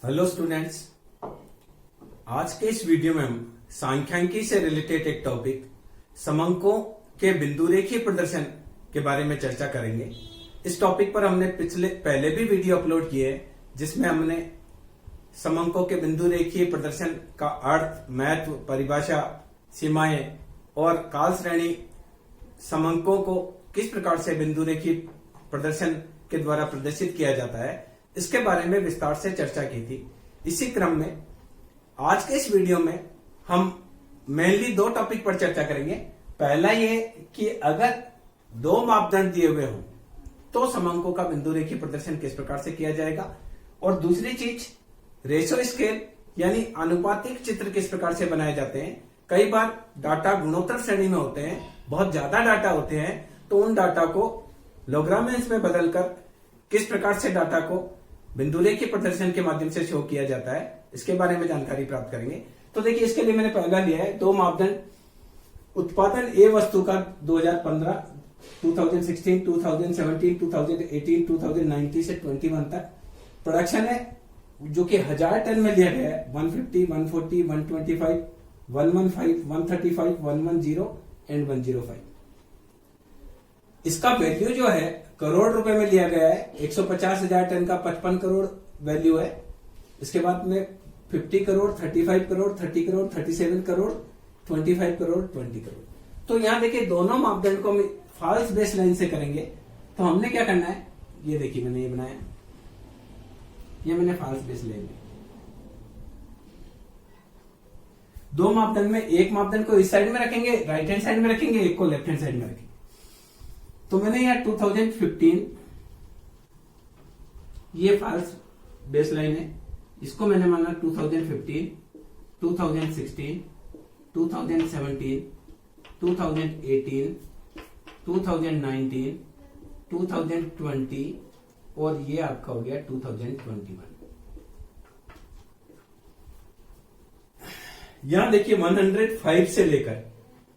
Hello students, आज के इस वीडियो में हम सांख्यिकी से रिलेटेड एक टॉपिक समंकों के बिंदु रेखीय प्रदर्शन के बारे में चर्चा करेंगे। इस टॉपिक पर हमने पहले भी वीडियो अपलोड किए हैं, जिसमें हमने समंकों के बिंदु रेखीय प्रदर्शन का अर्थ, महत्व, परिभाषा, सीमाएं और काल श्रेणी समंकों को किस प्रकार से बिंदु रेखीय प्रदर्शन के द्वारा प्रदर्शित किया जाता है, इसके बारे में विस्तार से चर्चा की थी। इसी क्रम में आज के इस वीडियो में हम मेनली दो टॉपिक पर चर्चा करेंगे। पहला ये कि अगर दो मापदंड दिए हुए हों तो समंकों का बिंदु रेखीय प्रदर्शन किस प्रकार से किया जाएगा, और दूसरी चीज रेशो स्केल यानी अनुपातिक चित्र किस प्रकार से बनाए जाते हैं। कई बार डाटा गुणोत्तर श्रेणी में होते हैं, बहुत ज्यादा डाटा होते हैं, तो उन डाटा को लॉगरिथम्स में बदलकर किस प्रकार से डाटा को बिंदु रेखीय प्रदर्शन के माध्यम से शो किया जाता है, इसके बारे में जानकारी प्राप्त करेंगे। तो देखिए, इसके लिए मैंने पहला लिया है दो मापदंड उत्पादन ए वस्तु का 2015, 2016, 2017, 2018, 2019 से 21 तक प्रोडक्शन है, जो कि 1000 टन में लिया गया है। 150, 140, 125, 115, 135, 110 एंड 105। इसका वैल्यू जो है करोड़ रुपए में लिया गया है। 150,000 टन का 55 करोड़ वैल्यू है। इसके बाद में 50 करोड़, 35 करोड़, 30 करोड़, 37 करोड़, 25 करोड़, 20 करोड़। तो यहां देखिए, दोनों मापदंड को हम फॉल्स बेस लाइन से करेंगे। तो हमने क्या करना है, ये देखिए मैंने ये बनाया, ये मैंने फॉल्स बेस लाइन ली। दो मापदंड में एक मापदंड को इस साइड में रखेंगे, राइट हैंड साइड में रखेंगे, एक को लेफ्ट हैंड साइड में रखेंगे। तो मैंने यहाँ 2015 ये फॉल्स बेस लाइन है, इसको मैंने माना 2015, 2016, 2017, 2018, 2019, 2020 और ये आपका हो गया 2021। यहां देखिए 105 से लेकर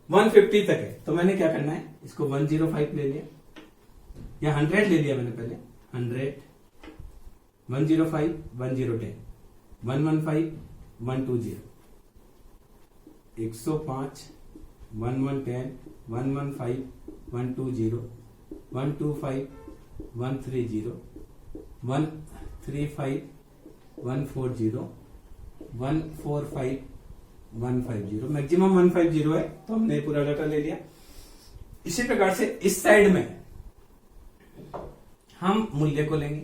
150 तक है। तो मैंने क्या करना है, इसको 105 ले लिया या 100 ले लिया मैंने पहले। 100, 105, 1010, 115, 120, 105, 1110, 115, 120, 125, 130, 135, 140, 145, 150, मैक्सिमम 150 है। तो हमने पूरा डाटा ले लिया। इसी प्रकार से इस साइड में हम मूल्य को लेंगे।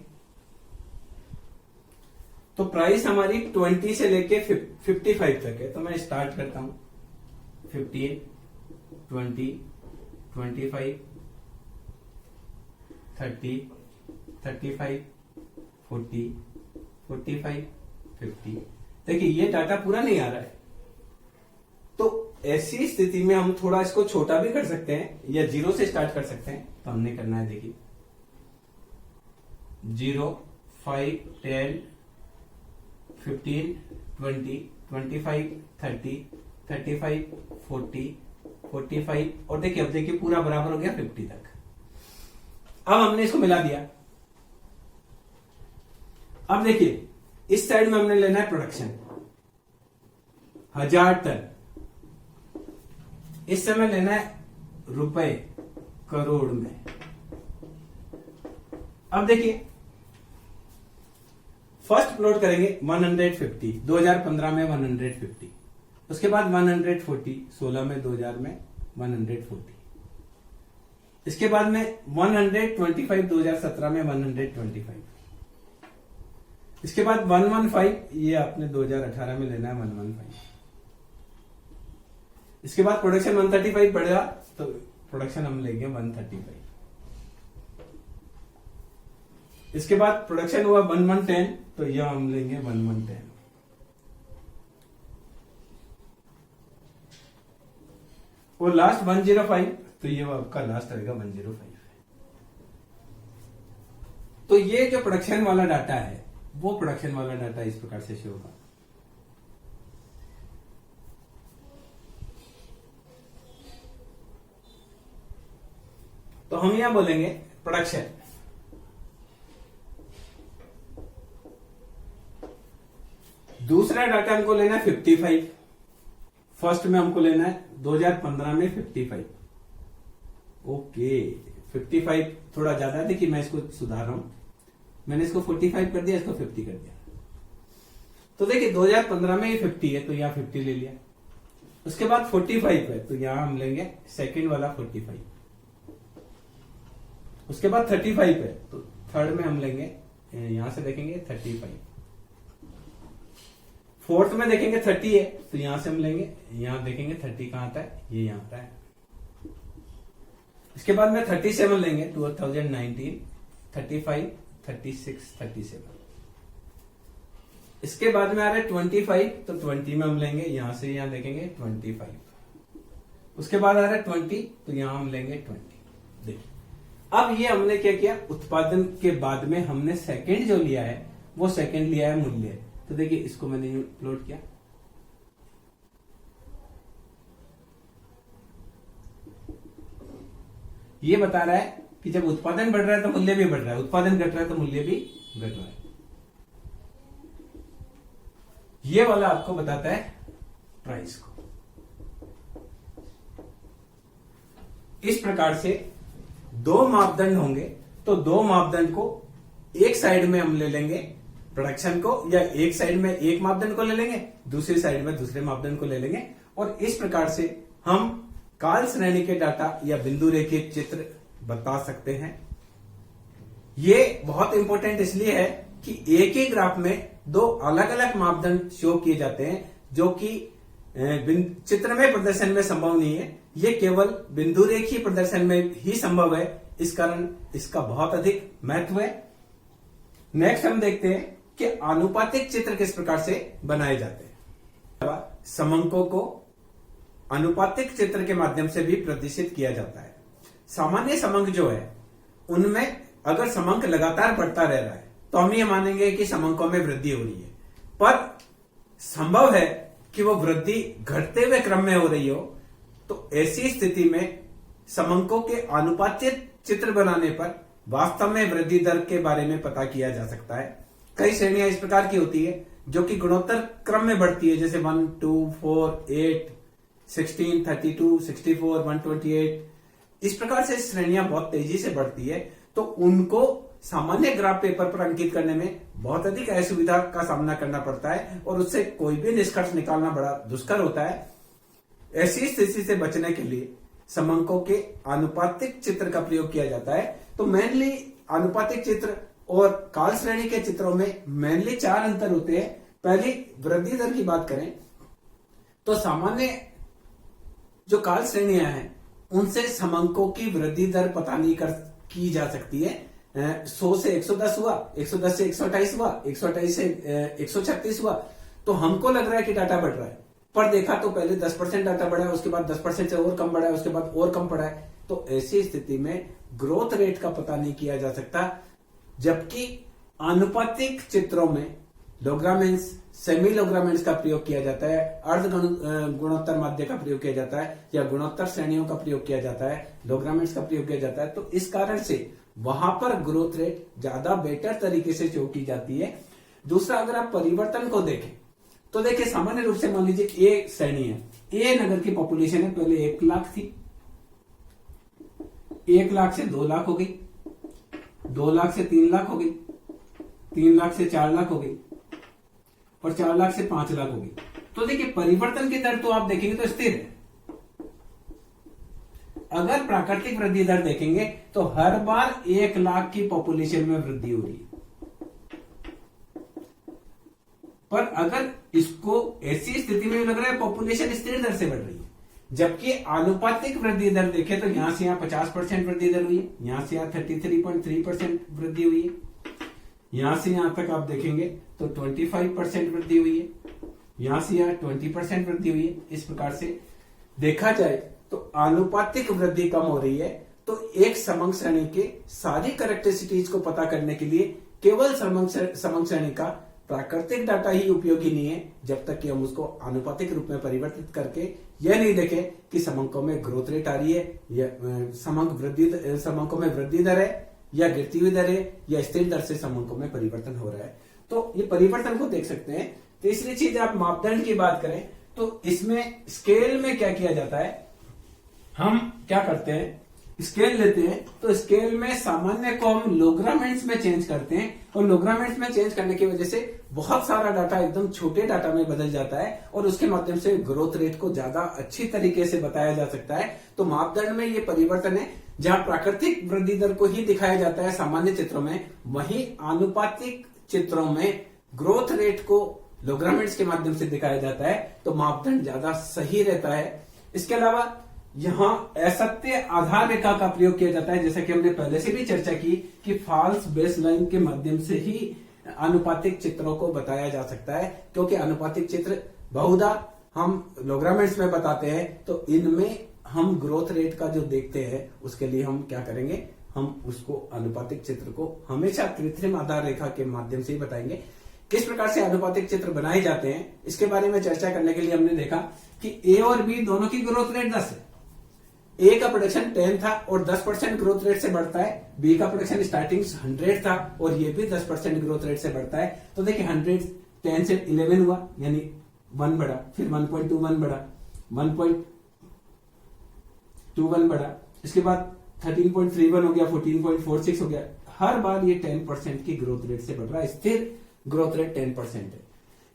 तो प्राइस हमारी 20 से लेके 55 तक है। तो मैं स्टार्ट करता हूं 15, 20, 25, 30, 35, 40, 45, 50। देखिए, ये डाटा पूरा नहीं आ रहा है, तो ऐसी स्थिति में हम थोड़ा इसको छोटा भी कर सकते हैं या 0 से स्टार्ट कर सकते हैं। तो हमने करना है, देखिए 0, 5, 10, 15, 20, 25, 30, 35, 40, 45 और देखिए, अब देखिए पूरा बराबर हो गया 50 तक। अब हमने इसको मिला दिया। अब देखिए, इस साइड में हमने लेना है प्रोडक्शन 1000 टन। इस समय लेना है रुपए करोड़ में। अब देखिए, फर्स्ट प्लॉट करेंगे 150, 2015 में 150, उसके बाद 140, 16 में, 2000 में 140, इसके बाद में 125, 2017 में 125, इसके बाद 115, ये आपने 2018 में लेना है 115। इसके बाद प्रोडक्शन 135 बढ़ेगा, तो प्रोडक्शन हम लेंगे 135। इसके बाद प्रोडक्शन हुआ 1110, तो यह हम लेंगे 1110। और लास्ट 105, तो ये आपका लास्ट आएगा 105। तो ये जो प्रोडक्शन वाला डाटा है, वो प्रोडक्शन वाला डाटा इस प्रकार से शो होगा। तो हम यहां बोलेंगे प्रोडक्शन दूसरा डाटा हमको लेना है 55। फर्स्ट में हमको लेना है 2015 में 55। ओके 55 थोड़ा ज्यादा है, देखिए मैं इसको सुधार रहा हूं, मैंने इसको 45 कर दिया, इसको 50 कर दिया। तो देखिए 2015 में ये 50 है तो यहां 50 ले लिया। उसके बाद 45 है तो यहां हम लेंगे सेकंड वाला 45। उसके बाद 35 है तो थर्ड में हम लेंगे, यहां से देखेंगे 35। फोर्थ में देखेंगे 30 है तो यहां से हम लेंगे, यहां देखेंगे 30 कहां आता है, ये यहां आता है। इसके बाद में 37 लेंगे 2019, 35, 36, 37। इसके बाद में आ रहा है 25 तो 20 में हम लेंगे, यहां से यहां देखेंगे 25। उसके बाद आ रहा है 20 तो यहां हम लेंगे 20। देखिए अब ये हमने क्या किया, उत्पादन के बाद में हमने सेकंड जो लिया है वो सेकंड लिया है मूल्य। तो देखिए इसको मैंने यूं प्लॉट किया, ये बता रहा है कि जब उत्पादन बढ़ रहा है तो मूल्य भी बढ़ रहा है, उत्पादन घट रहा है तो मूल्य भी घट रहा है। ये वाला आपको बताता है प्राइस को। इस प्रकार से दो मापदंड होंगे तो दो मापदंड को एक साइड में हम ले लेंगे प्रोडक्शन को, या एक साइड में एक मापदंड को ले लेंगे, दूसरी साइड में दूसरे मापदंड को ले लेंगे, और इस प्रकार से हम काल श्रेणी के डाटा या बिंदु रेखीय चित्र बता सकते हैं। ये बहुत इंपॉर्टेंट इसलिए है कि एक ही ग्राफ में दो अलग अलग मापदंड शो किए जाते हैं जो कि चित्र में प्रदर्शन में संभव नहीं है, ये केवल बिंदु रेखीय प्रदर्शन में ही संभव है। इस कारण इसका बहुत अधिक महत्व है। नेक्स्ट हम देखते हैं कि आनुपातिक चित्र किस प्रकार से बनाए जाते हैं। समंकों को आनुपातिक चित्र के माध्यम से भी प्रदर्शित किया जाता है। सामान्य समंक जो है उनमें अगर समंक लगातार बढ़ता रह रहा है तो हम ये मानेंगे कि समंकों में वृद्धि हो रही है, पर संभव है कि वो वृद्धि घटते हुए क्रम में हो रही हो, तो ऐसी स्थिति में समंकों के आनुपातिक चित्र बनाने पर वास्तव में वृद्धि दर के बारे में पता किया जा सकता है। कई श्रेणियां इस प्रकार की होती है जो कि गुणोत्तर क्रम में बढ़ती है, जैसे 1, 2, 4, 8, 16, 32, 64, 128। इस प्रकार से श्रेणियां बहुत तेजी से बढ़ती है, तो उनको सामान्य ग्राफ पेपर पर अंकित करने में बहुत अधिक असुविधा का सामना करना पड़ता है और उससे कोई भी निष्कर्ष निकालना बड़ा दुष्कर होता है। ऐसी स्थिति से बचने के लिए समंकों के आनुपातिक चित्र का प्रयोग किया जाता है। तो मेनली आनुपातिक चित्र और काल श्रेणी के चित्रों में मेनली 4 अंतर होते हैं। पहली वृद्धि दर की बात करें तो सामान्य जो काल श्रेणियां हैं उनसे समंकों की वृद्धि दर पता नहीं की जा सकती है। 100 से 110 हुआ, 110 से 128 हुआ, 128 से 136 हुआ, तो हमको लग रहा है कि डाटा बढ़ रहा है, पर देखा तो पहले 10% डाटा बढ़ा है, उसके बाद 10% से और कम बढ़ा है, उसके बाद और कम पड़ा है। तो ऐसी स्थिति में ग्रोथ रेट का पता नहीं किया जा सकता, जबकि आनुपातिक चित्रों में लोग्रामेंस, सेमी लोग्रामेंस का प्रयोग किया जाता है, अर्ध गुणोत्तर माध्य का प्रयोग किया जाता है, या गुणोत्तर श्रेणियों का प्रयोग किया जाता है, लोग्रामेंस का प्रयोग किया जाता है। तो इस कारण से वहां पर ग्रोथ रेट ज्यादा बेटर तरीके से शो की जाती है। दूसरा, अगर आप परिवर्तन को देखें तो देखिए सामान्य रूप से मान लीजिए ए श्रेणी है, ए नगर की पॉपुलेशन है, पहले 1 लाख थी, 1 लाख से 2 लाख हो गई, 2 लाख से 3 लाख हो गई, 3 लाख से 4 लाख हो गई, और 4 लाख से 5 लाख हो गई। तो देखिए परिवर्तन की दर तो आप देखेंगे तो स्थिर है। अगर प्राकृतिक वृद्धि दर देखेंगे तो हर बार 1 लाख की पॉपुलेशन में वृद्धि हो रही है, पर अगर इसको ऐसी स्थिति में लग रहा है पॉपुलेशन स्थिर दर से बढ़ रही है, जबकि आनुपातिक वृद्धि दर देखें तो यहां से यहां 50% वृद्धि दर हुई है, यहां से यहां 33.3% वृद्धि हुई है, यहां से यहां तक आप देखेंगे तो 25% वृद्धि हुई है, यहां से यहां 20% वृद्धि हुई है। इस प्रकार से देखा जाए तो आनुपातिक वृद्धि कम हो रही है। तो एक समंक श्रेणी के सारी कैरेक्टरिस्टिक्स को पता करने के लिए केवल समंक श्रेणी का प्राकृतिक डाटा ही उपयोगी नहीं है, जब तक कि हम उसको आनुपातिक रूप में परिवर्तित करके यह नहीं देखें कि समंकों में ग्रोथ रेट आ रही है, या समंकों में वृद्धि दर है, या गिरती हुई दर है, या स्थिर दर से समंकों में परिवर्तन हो रहा है। तो ये परिवर्तन को देख सकते हैं तीसरी चीज, आप मापदंड की बात करें तो इसमें स्केल में क्या किया जाता है, हम क्या करते हैं, स्केल लेते हैं तो स्केल में सामान्य को हम लोग्रामेंट्स में चेंज करते हैं, और लोग्रामेंट्स में चेंज करने की वजह से बहुत सारा डाटा एकदम छोटे डाटा में बदल जाता है, और उसके माध्यम से ग्रोथ रेट को ज्यादा अच्छी तरीके से बताया जा सकता है। तो मापदंड में ये परिवर्तन है, जहां प्राकृतिक वृद्धि दर को ही दिखाया जाता है सामान्य चित्रों में, वहीं आनुपातिक चित्रों में ग्रोथ रेट को लोग्रामेंट्स के माध्यम से दिखाया जाता है, तो मापदंड ज्यादा सही रहता है। इसके अलावा यहां असत्य आधार रेखा का प्रयोग किया जाता है, जैसा कि हमने पहले से भी चर्चा की कि फॉल्स बेसलाइन के माध्यम से ही आनुपातिक चित्रों को बताया जा सकता है, क्योंकि आनुपातिक चित्र बहुधा हम लोग्रामेंट्स में बताते हैं, तो इनमें हम ग्रोथ रेट का जो देखते हैं उसके लिए हम क्या करेंगे, हम उसको अनुपातिक चित्र को हमेशा कृत्रिम आधार रेखा के माध्यम से ही बताएंगे। किस प्रकार से अनुपातिक चित्र बनाए जाते हैं इसके बारे में चर्चा करने के लिए हमने देखा कि ए और बी दोनों की ग्रोथ रेट 10 है। ए का प्रोडक्शन 10 था और 10% ग्रोथ रेट से बढ़ता है, बी का प्रोडक्शन स्टार्टिंग 100 था और ये भी 10% ग्रोथ रेट से बढ़ता है। तो देखिए 100 10 से 11 हुआ, यानी 1 बढ़ा, फिर 1.21 बढ़ा, 1.21 बढ़ा, इसके बाद 13.31 हो गया, 14.46 हो गया। हर बार ये 10% की ग्रोथ रेट से बढ़ रहा है, स्थिर ग्रोथ रेट 10% है।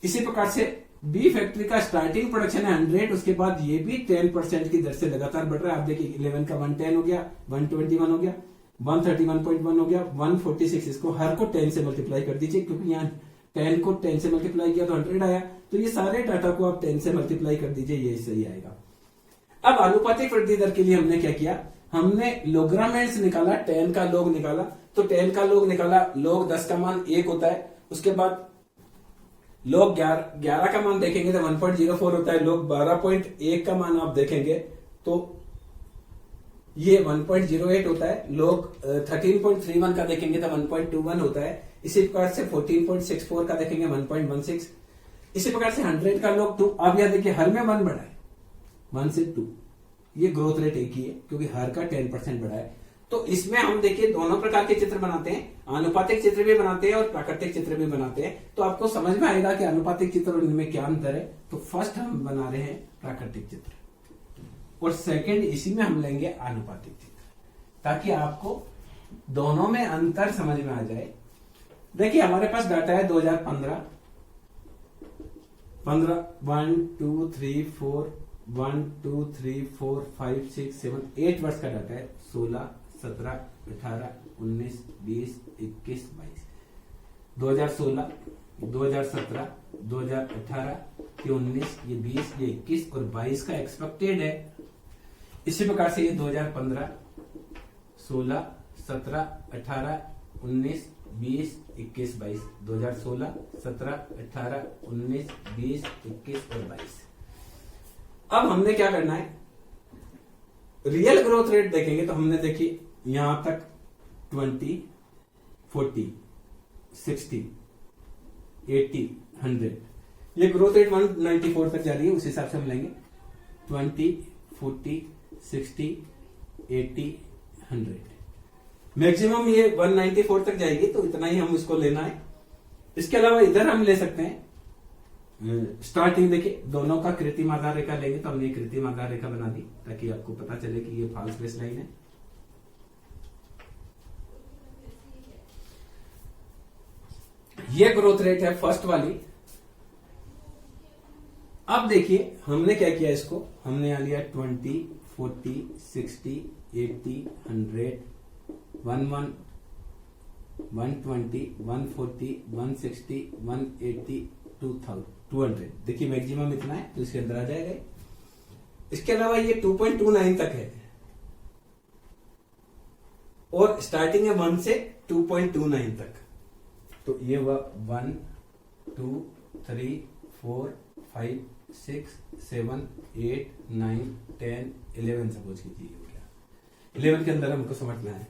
इसी प्रकार से बी फैक्ट्री का स्टार्टिंग प्रोडक्शन है 100, उसके बाद ये भी 10% की दर से लगातार बढ़ रहा है। आप देखिए 11 का 110 हो गया, 121 हो गया, 131.1 हो गया, 146। इसको हर को 10 से मल्टीप्लाई कर दीजिए, क्योंकि यहाँ 10 को 10 से मल्टीप्लाई किया तो 100 आया, तो ये सारे डाटा को आप 10 से मल्टीप्लाई कर दीजिए, ये सही आएगा। अब आनुपातिक वृद्धि दर के लिए हमने क्या किया, हमने लोग्रामेंट्स निकाला, 10 का लोग निकाला, तो 10 का लोग निकाला, लोग 10 का मान 1 होता है, उसके बाद लोग 11 का मान देखेंगे तो 1.04 होता है, लोग 12.1 का मान आप देखेंगे तो ये 1.08 होता है, लोग 13.31 का देखेंगे तो 1.21 होता है, इसी प्रकार से 14.64 का देखेंगे 1.16, इसी प्रकार से 100 का लोग 2। अब यह देखिए हर में 1 बढ़ा है, 1 से 2, ये ग्रोथ रेट एक ही है क्योंकि हर का 10% बढ़ा है। तो इसमें हम देखिए दोनों प्रकार के चित्र बनाते हैं, आनुपातिक चित्र भी बनाते हैं और प्राकृतिक चित्र भी बनाते हैं, तो आपको समझ में आएगा कि आनुपातिक चित्र और इनमें क्या अंतर है। तो फर्स्ट हम बना रहे हैं प्राकृतिक चित्र और सेकंड इसी में हम लेंगे आनुपातिक चित्र, ताकि आपको दोनों में अंतर समझ में आ जाए। देखिए हमारे पास डाटा है 2015, 1 2 3 4 1 2 3 4 5 6 7 8 वर्ष का डाटा है, 16 17 18 19 20 21 22, 2016 2017 2018 ये 19 ये 20 ये 21 और 22 का एक्सपेक्टेड है। इसी प्रकार से ये 2015 16 17 18 19 20 21 22, 2016 17 18 19 20 21 और 22। अब हमने क्या करना है, रियल ग्रोथ रेट देखेंगे तो हमने देखी यहां तक 20 40 60 80 100, ये ग्रोथ रेट 194 तक जा रही है, उस हिसाब से हम लेंगे 20 40 60 80 100। मैक्सिमम ये 194 तक जाएगी, तो इतना ही हम इसको लेना है। इसके अलावा इधर हम ले सकते हैं स्टार्टिंग, देखिए दोनों का कृत्रिम आधार रेखा लेंगे तो हमने कृत्रिम आधार रेखा बना दी ताकि आपको पता चले कि ये फॉल्स बेस लाइन है। ये ग्रोथ रेट है फर्स्ट वाली। अब देखिए हमने क्या किया, इसको हमने यहां लिया 20 40 60 80 100 11 120 140 160 180 200। देखिए मैक्सिमम इतना है तो इसके अंदर आ जाएगा। इसके अलावा ये 2.29 तक है और स्टार्टिंग है 1 से 2.29 तक, तो ये हुआ 1 2 3 4 5 6 7 8 9 10 11 सपोज कीजिए हो गया। 11 के अंदर हमको समझना है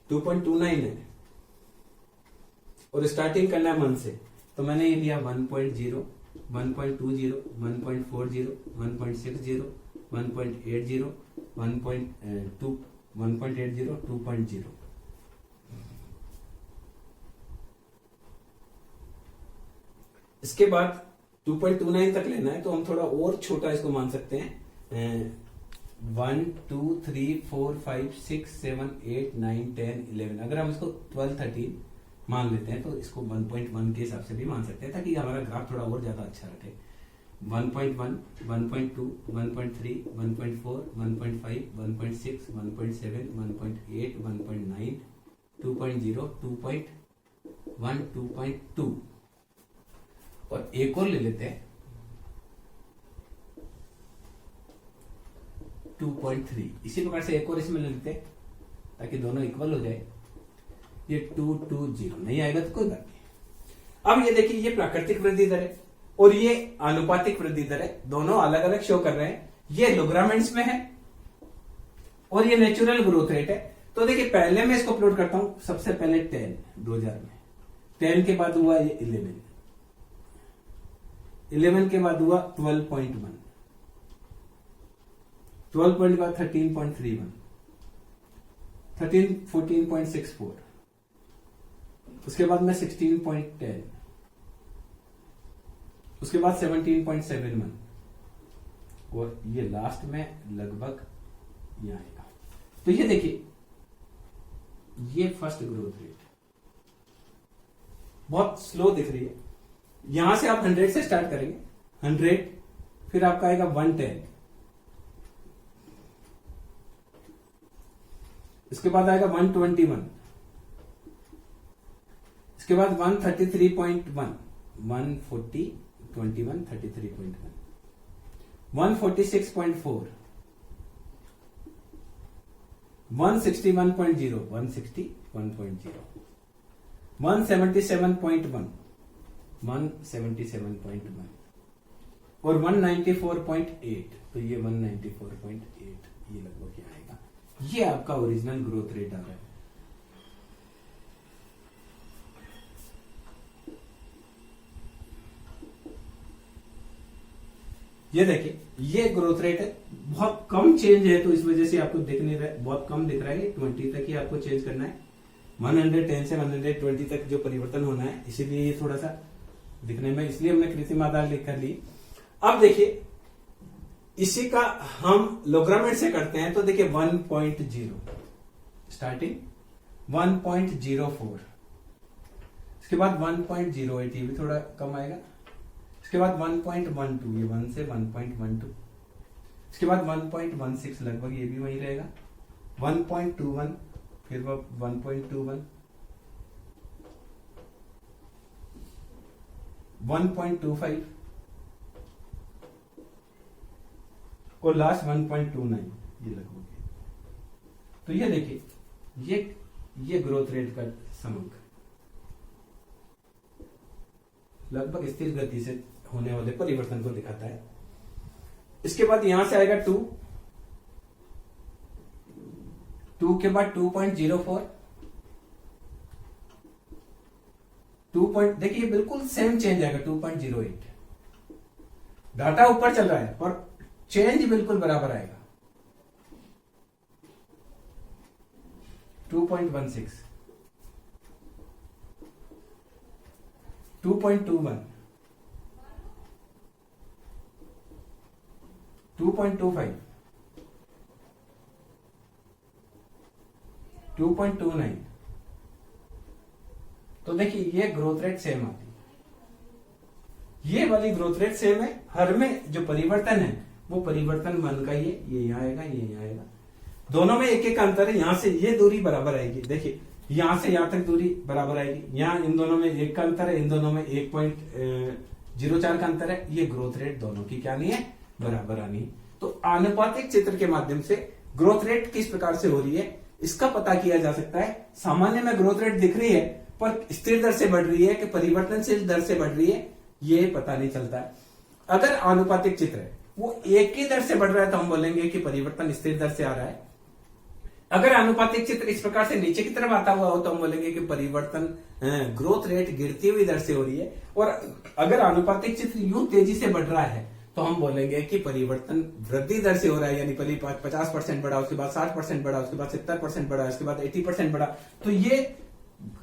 2.29 है और स्टार्टिंग करना है 1 से, तो मैंने ये लिया 1.0 1.20 1.40 1.60 1.80 1.80 2.0। इसके बाद 2.29 तक लेना है तो हम थोड़ा और छोटा इसको मान सकते हैं। 1 2 3 4 5 6 7 8 9 10 11, अगर हम इसको 12 13 मान लेते हैं तो इसको 1.1 के हिसाब से भी मान सकते हैं, ताकि हमारा ग्राफ थोड़ा और ज्यादा अच्छा रखे। 1.1 1.2 1.3 1.4 1.5 1.6 1.7 1.8 1.9 2.0 2.1 2.2, और एक और ले लेते हैं 2.3। इसी प्रकार से एक और इसमें ले लेते हैं ताकि दोनों इक्वल हो जाए। ये 220 नहीं आएगा तो कोई बात नहीं। अब ये देखिए, ये प्राकृतिक वृद्धि दर है और ये आनुपातिक वृद्धि दर है, दोनों अलग अलग शो कर रहे हैं। ये लोग्रामेंट्स में है और ये नेचुरल ग्रोथ रेट है। तो देखिए, पहले मैं इसको प्लॉट करता हूं। सबसे पहले 10 2000 में, 10 के बाद हुआ ये 11 के बाद हुआ 12.1, 12 के बाद 13.31, 13 14.64, उसके बाद में 16.10, उसके बाद 17.71, और ये लास्ट में लगभग यहां आएगा। तो ये देखिए, ये फर्स्ट ग्रोथ रेट बहुत स्लो दिख रही है। यहां से आप 100 से स्टार्ट करेंगे, 100, फिर आपका आएगा 110, इसके बाद आएगा 121, इसके बाद 133.1, 140 21 33.1, 146.4, 161.0 161.0, 177.1 177.1, और 194.8। तो ये 194.8 ये लगभग क्या आएगा। ये आपका ओरिजिनल ग्रोथ रेट आ रहा है। ये देखिए, ये ग्रोथ रेट है, बहुत कम चेंज है, तो इस वजह से आपको दिख नहीं रहा है, बहुत कम दिख रहा है। 20 तक ही आपको चेंज करना है, 110 से 120 तक जो परिवर्तन होना है, इसीलिए ये थोड़ा सा दिखने में, इसलिए हमने कृत्रिम आधार लिख कर ली। अब देखिए, इसी का हम लोग्रामेंट से करते हैं, तो देखिए 1.0 स्टार्टिंग, 1.04, इसके बाद 1.08, ये भी थोड़ा कम आएगा, इसके बाद 1.12, ये 1 से 1.12, इसके बाद 1.16, लगभग ये भी वही रहेगा, 1.21, फिर वो 1.21, 1.25, और लास्ट 1.29, ये लगभग। तो ये देखिए, ये ग्रोथ रेट का समंक लगभग स्थिर गति से होने वाले परिवर्तन को दिखाता है। इसके बाद यहां से आएगा 2 के बाद 2.04, देखिए बिल्कुल सेम चेंज आएगा, 2.08। डाटा ऊपर चल रहा है और चेंज बिल्कुल बराबर आएगा। 2.16, 2.21, 2.25, 2.29। तो देखिए, ये ग्रोथ रेट सेम आती है, ये वाली ग्रोथ रेट सेम है। हर में जो परिवर्तन है वो परिवर्तन मन का ही है, ये यहाँ आएगा, ये यहाँ आएगा, दोनों में एक एक अंतर है। यहां से ये दूरी बराबर आएगी, देखिए यहां से यहां तक दूरी बराबर आएगी, यहां इन दोनों में 1 का अंतर है, इन दोनों में 1.04 का अंतर है। ये ग्रोथ रेट दोनों की क्या नहीं है, बराबर आनी है। तो आनुपातिक चित्र के माध्यम से ग्रोथ रेट किस प्रकार से हो रही है, इसका पता किया जा सकता है। सामान्य में ग्रोथ रेट दिख रही है, पर स्थिर दर से बढ़ रही है कि परिवर्तनशील दर से बढ़ रही है, ये पता नहीं चलता है। अगर आनुपातिक चित्र है वो एक ही दर से बढ़ रहा है तो हम बोलेंगे कि परिवर्तन स्थिर दर से आ रहा है। अगर आनुपातिक चित्र इस प्रकार से नीचे की तरफ आता हुआ हो तो हम बोलेंगे कि परिवर्तन ग्रोथ रेट गिरती हुई दर से हो रही है। और अगर आनुपातिक चित्र यूं तेजी से बढ़ रहा है तो हम बोलेंगे कि परिवर्तन वृद्धि दर से हो रहा है, यानी पहले 50% बढ़ा, उसके बाद 60% बढ़ा, उसके बाद 70% बढ़ा, उसके बाद 80% बढ़ा। तो ये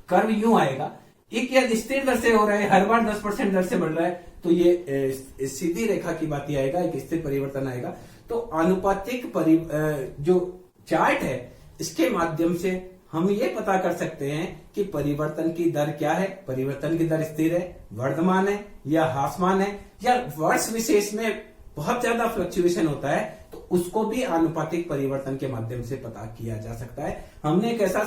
कर्व यूं आएगा एक यदि स्थिर दर से हो रहा है, हर बार 10% दर से बढ़ रहा है, तो ये सीधी रेखा की बात ही आएगा, एक स्थिर परिवर्तन आएगा। तो आनुपातिक जो चार्ट है, इसके माध्यम से हम ये पता कर सकते हैं कि परिवर्तन की दर क्या है, परिवर्तन की दर स्थिर है, वर्धमान है या ह्रासमान है, या वर्ष विशेष में बहुत ज्यादा फ्लक्चुएशन होता है, तो उसको भी आनुपातिक परिवर्तन के माध्यम से पता किया जा सकता है। हमने एक ऐसा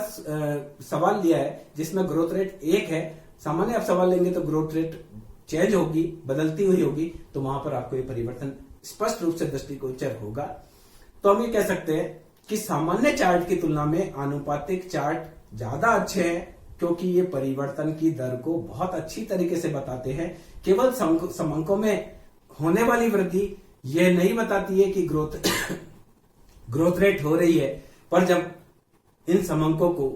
सवाल लिया है जिसमें ग्रोथ रेट 1 है। सामान्य आप सवाल लेंगे तो ग्रोथ रेट चेंज होगी, बदलती हुई होगी, तो वहां पर आपको ये परिवर्तन स्पष्ट रूप से दृष्टिगोचर होगा। तो हम ये कह सकते हैं कि सामान्य चार्ट की तुलना में आनुपातिक चार्ट ज्यादा अच्छे हैं, क्योंकि ये परिवर्तन की दर को बहुत अच्छी तरीके से बताते हैं। केवल समंकों में होने वाली वृद्धि यह नहीं बताती है कि ग्रोथ रेट हो रही है, पर जब इन समंकों को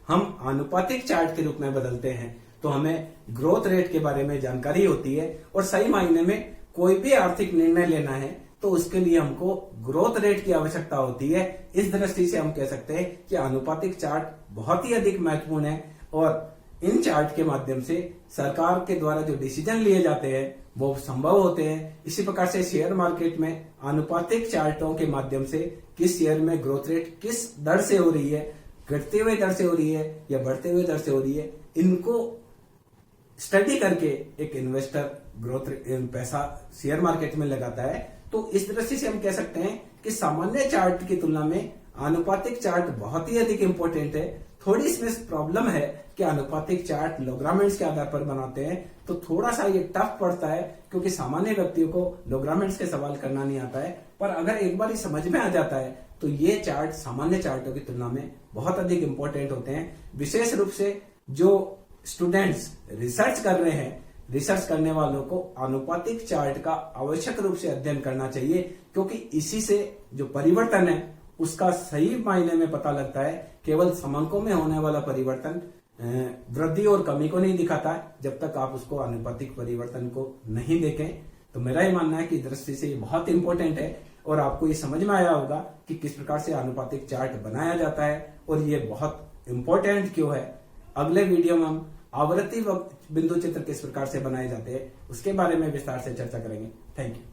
हम आनुपातिक चार्ट के रूप में बदलते हैं तो हमें ग्रोथ रेट के बारे में जानकारी होती है, और सही मायने में कोई भी आर्थिक निर्णय लेना है तो उसके लिए हमको ग्रोथ रेट की आवश्यकता होती है। इस दृष्टि से हम कह सकते हैं कि आनुपातिक चार्ट बहुत ही अधिक महत्वपूर्ण है, और इन चार्ट के माध्यम से सरकार के द्वारा जो डिसीजन लिए जाते हैं वो संभव होते हैं। इसी प्रकार से शेयर मार्केट में आनुपातिक चार्टों के माध्यम से किस शेयर में ग्रोथ रेट किस दर से हो रही है, घटते हुए दर से हो रही है या बढ़ते हुए दर से हो रही है, इनको स्टडी करके एक इन्वेस्टर ग्रोथ पैसा शेयर मार्केट में लगाता है। तो इस दृष्टि से हम कह सकते हैं कि सामान्य चार्ट की तुलना में आनुपातिक चार्ट बहुत ही अधिक इंपॉर्टेंट है। थोड़ी इसमें प्रॉब्लम है कि आनुपातिक चार्ट लोग्रामेंट्स के आधार पर बनाते हैं, तो थोड़ा सा ये टफ पड़ता है, क्योंकि सामान्य व्यक्तियों को लोग्रामेंट्स के सवाल करना नहीं आता है। पर अगर एक बार ये समझ में आ जाता है तो ये चार्ट सामान्य चार्टों की तुलना में बहुत अधिक इंपॉर्टेंट होते हैं। विशेष रूप से जो स्टूडेंट्स रिसर्च कर रहे हैं, रिसर्च करने वालों को आनुपातिक चार्ट का आवश्यक रूप से अध्ययन करना चाहिए, क्योंकि इसी से जो परिवर्तन है उसका सही मायने में पता लगता है। केवल समंकों में होने वाला परिवर्तन वृद्धि और कमी को नहीं दिखाता है, जब तक आप उसको आनुपातिक परिवर्तन को नहीं देखें। तो मेरा ये मानना है कि दृष्टि से ये बहुत इंपॉर्टेंट है, और आपको ये समझ में आया होगा कि किस प्रकार से आनुपातिक चार्ट बनाया जाता है और ये बहुत इंपॉर्टेंट क्यों है। अगले वीडियो में हम आवर्ती बिंदु चित्र किस प्रकार से बनाए जाते हैं उसके बारे में विस्तार से चर्चा करेंगे। Thank you.